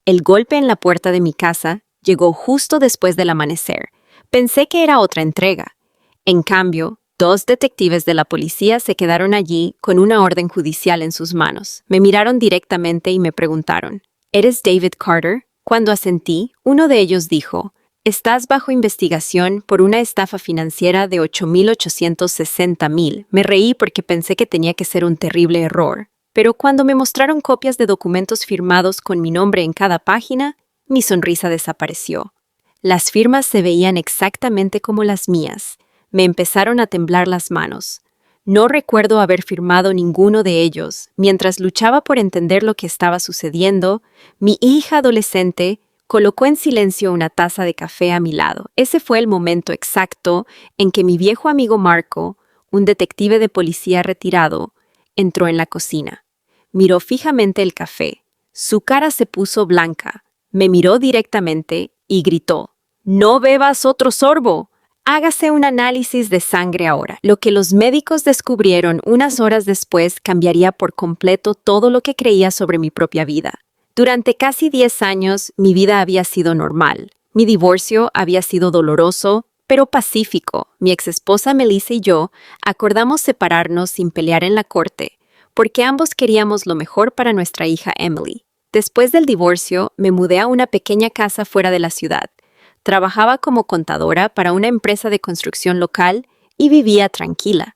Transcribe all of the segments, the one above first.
El golpe en la puerta de mi casa llegó justo después del amanecer. Pensé que era otra entrega. En cambio, 2 detectives de la policía se quedaron allí con una orden judicial en sus manos. Me miraron directamente y me preguntaron, ¿eres David Carter? Cuando asentí, uno de ellos dijo, estás bajo investigación por una estafa financiera de $8,860,000. Me reí porque pensé que tenía que ser un terrible error. Pero cuando me mostraron copias de documentos firmados con mi nombre en cada página, mi sonrisa desapareció. Las firmas se veían exactamente como las mías. Me empezaron a temblar las manos. No recuerdo haber firmado ninguno de ellos. Mientras luchaba por entender lo que estaba sucediendo, mi hija adolescente colocó en silencio una taza de café a mi lado. Ese fue el momento exacto en que mi viejo amigo Marco, un detective de policía retirado, entró en la cocina. Miró fijamente el café. Su cara se puso blanca. Me miró directamente y gritó, «¡No bebas otro sorbo! Hágase un análisis de sangre ahora». Lo que los médicos descubrieron unas horas después cambiaría por completo todo lo que creía sobre mi propia vida. Durante casi 10 años, mi vida había sido normal. Mi divorcio había sido doloroso, pero pacífico. Mi exesposa Melissa y yo acordamos separarnos sin pelear en la corte, porque ambos queríamos lo mejor para nuestra hija Emily. Después del divorcio, me mudé a una pequeña casa fuera de la ciudad. Trabajaba como contadora para una empresa de construcción local y vivía tranquila.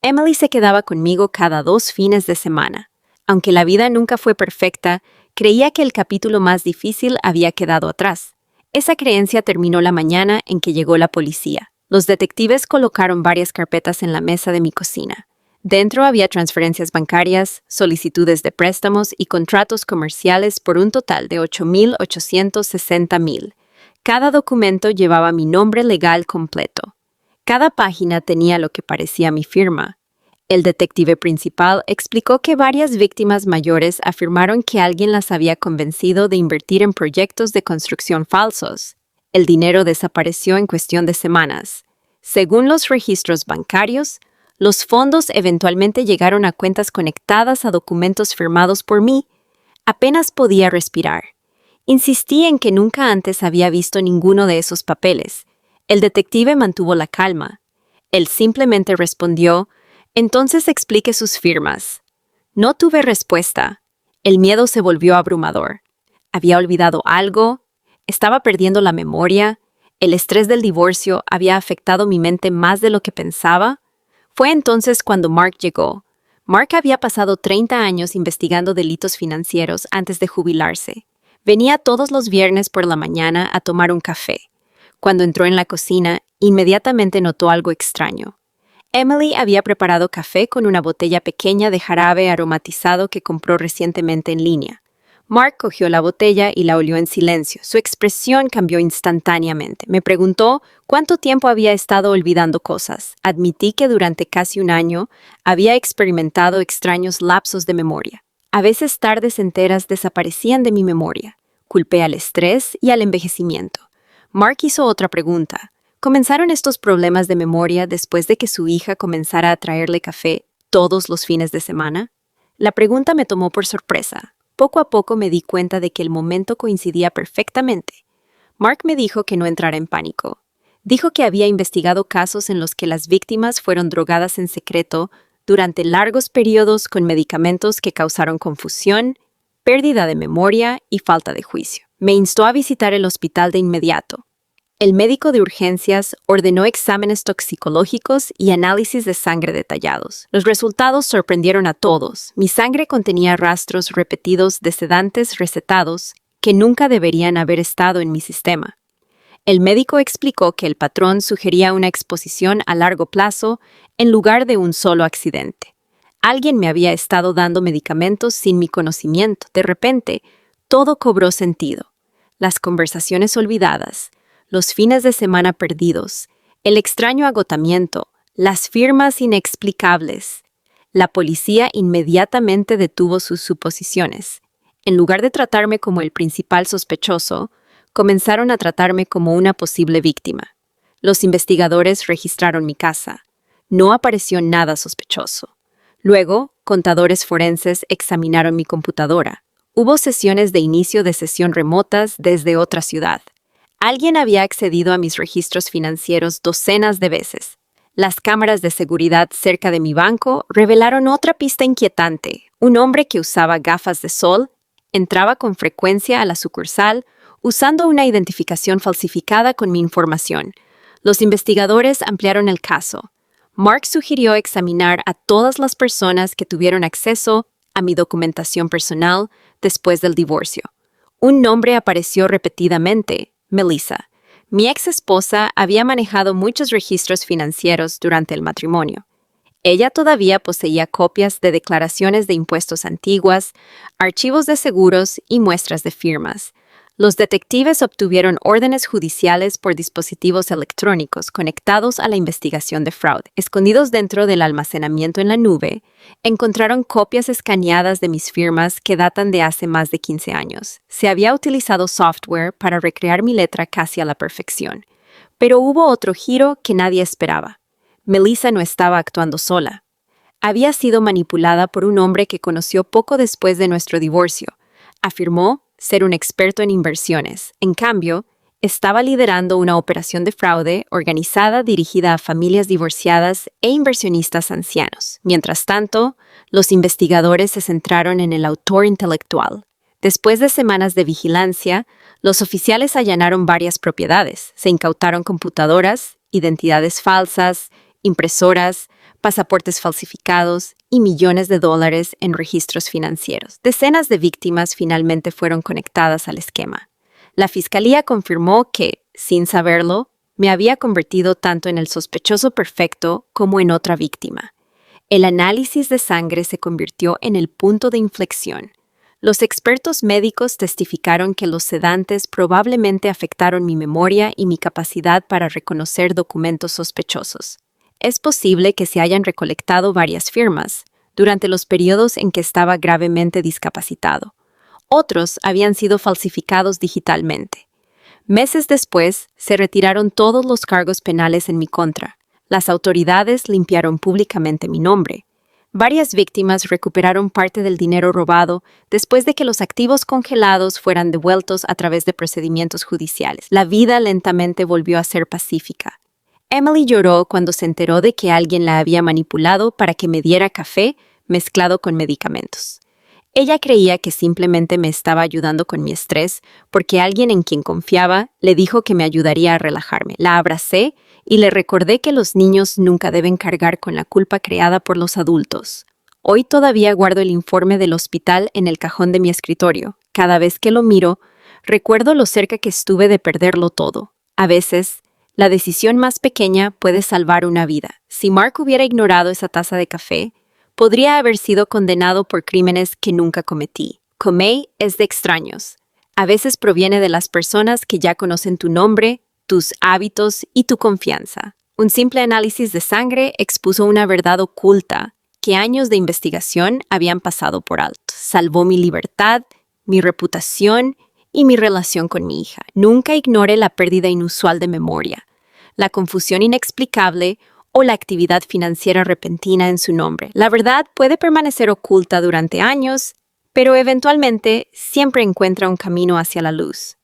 Emily se quedaba conmigo cada 2 fines de semana. Aunque la vida nunca fue perfecta, creía que el capítulo más difícil había quedado atrás. Esa creencia terminó la mañana en que llegó la policía. Los detectives colocaron varias carpetas en la mesa de mi cocina. Dentro había transferencias bancarias, solicitudes de préstamos y contratos comerciales por un total de $8,860,000. Cada documento llevaba mi nombre legal completo. Cada página tenía lo que parecía mi firma. El detective principal explicó que varias víctimas mayores afirmaron que alguien las había convencido de invertir en proyectos de construcción falsos. El dinero desapareció en cuestión de semanas. Según los registros bancarios, los fondos eventualmente llegaron a cuentas conectadas a documentos firmados por mí. Apenas podía respirar. Insistí en que nunca antes había visto ninguno de esos papeles. El detective mantuvo la calma. Él simplemente respondió, «Entonces explique sus firmas». No tuve respuesta. El miedo se volvió abrumador. ¿Había olvidado algo? ¿Estaba perdiendo la memoria? ¿El estrés del divorcio había afectado mi mente más de lo que pensaba? Fue entonces cuando Mark llegó. Mark había pasado 30 años investigando delitos financieros antes de jubilarse. Venía todos los viernes por la mañana a tomar un café. Cuando entró en la cocina, inmediatamente notó algo extraño. Emily había preparado café con una botella pequeña de jarabe aromatizado que compró recientemente en línea. Mark cogió la botella y la olió en silencio. Su expresión cambió instantáneamente. Me preguntó cuánto tiempo había estado olvidando cosas. Admití que durante casi un año había experimentado extraños lapsos de memoria. A veces tardes enteras desaparecían de mi memoria. Culpé al estrés y al envejecimiento. Mark hizo otra pregunta. ¿Comenzaron estos problemas de memoria después de que su hija comenzara a traerle café todos los fines de semana? La pregunta me tomó por sorpresa. Poco a poco me di cuenta de que el momento coincidía perfectamente. Mark me dijo que no entrara en pánico. Dijo que había investigado casos en los que las víctimas fueron drogadas en secreto durante largos periodos con medicamentos que causaron confusión, pérdida de memoria y falta de juicio. Me instó a visitar el hospital de inmediato. El médico de urgencias ordenó exámenes toxicológicos y análisis de sangre detallados. Los resultados sorprendieron a todos. Mi sangre contenía rastros repetidos de sedantes recetados que nunca deberían haber estado en mi sistema. El médico explicó que el patrón sugería una exposición a largo plazo en lugar de un solo accidente. Alguien me había estado dando medicamentos sin mi conocimiento. De repente, todo cobró sentido. Las conversaciones olvidadas, los fines de semana perdidos, el extraño agotamiento, las firmas inexplicables. La policía inmediatamente detuvo sus suposiciones. En lugar de tratarme como el principal sospechoso, comenzaron a tratarme como una posible víctima. Los investigadores registraron mi casa. No apareció nada sospechoso. Luego, contadores forenses examinaron mi computadora. Hubo sesiones de inicio de sesión remotas desde otra ciudad. Alguien había accedido a mis registros financieros docenas de veces. Las cámaras de seguridad cerca de mi banco revelaron otra pista inquietante. Un hombre que usaba gafas de sol entraba con frecuencia a la sucursal usando una identificación falsificada con mi información. Los investigadores ampliaron el caso. Mark sugirió examinar a todas las personas que tuvieron acceso a mi documentación personal después del divorcio. Un nombre apareció repetidamente: Melissa. Mi ex esposa había manejado muchos registros financieros durante el matrimonio. Ella todavía poseía copias de declaraciones de impuestos antiguas, archivos de seguros y muestras de firmas. Los detectives obtuvieron órdenes judiciales por dispositivos electrónicos conectados a la investigación de fraude. Escondidos dentro del almacenamiento en la nube, encontraron copias escaneadas de mis firmas que datan de hace más de 15 años. Se había utilizado software para recrear mi letra casi a la perfección. Pero hubo otro giro que nadie esperaba. Melissa no estaba actuando sola. Había sido manipulada por un hombre que conoció poco después de nuestro divorcio. Afirmó ser un experto en inversiones. En cambio, estaba liderando una operación de fraude organizada dirigida a familias divorciadas e inversionistas ancianos. Mientras tanto, los investigadores se centraron en el autor intelectual. Después de semanas de vigilancia, los oficiales allanaron varias propiedades. Se incautaron computadoras, identidades falsas, impresoras, pasaportes falsificados y millones de dólares en registros financieros. Decenas de víctimas finalmente fueron conectadas al esquema. La fiscalía confirmó que, sin saberlo, me había convertido tanto en el sospechoso perfecto como en otra víctima. El análisis de sangre se convirtió en el punto de inflexión. Los expertos médicos testificaron que los sedantes probablemente afectaron mi memoria y mi capacidad para reconocer documentos sospechosos. Es posible que se hayan recolectado varias firmas durante los periodos en que estaba gravemente discapacitado. Otros habían sido falsificados digitalmente. Meses después, se retiraron todos los cargos penales en mi contra. Las autoridades limpiaron públicamente mi nombre. Varias víctimas recuperaron parte del dinero robado después de que los activos congelados fueran devueltos a través de procedimientos judiciales. La vida lentamente volvió a ser pacífica. Emily lloró cuando se enteró de que alguien la había manipulado para que me diera café mezclado con medicamentos. Ella creía que simplemente me estaba ayudando con mi estrés porque alguien en quien confiaba le dijo que me ayudaría a relajarme. La abracé y le recordé que los niños nunca deben cargar con la culpa creada por los adultos. Hoy todavía guardo el informe del hospital en el cajón de mi escritorio. Cada vez que lo miro, recuerdo lo cerca que estuve de perderlo todo. A veces, la decisión más pequeña puede salvar una vida. Si Mark hubiera ignorado esa taza de café, podría haber sido condenado por crímenes que nunca cometí. Comey es de extraños. A veces proviene de las personas que ya conocen tu nombre, tus hábitos y tu confianza. Un simple análisis de sangre expuso una verdad oculta que años de investigación habían pasado por alto. Salvó mi libertad, mi reputación y mi relación con mi hija. Nunca ignore la pérdida inusual de memoria, la confusión inexplicable o la actividad financiera repentina en su nombre. La verdad puede permanecer oculta durante años, pero eventualmente siempre encuentra un camino hacia la luz.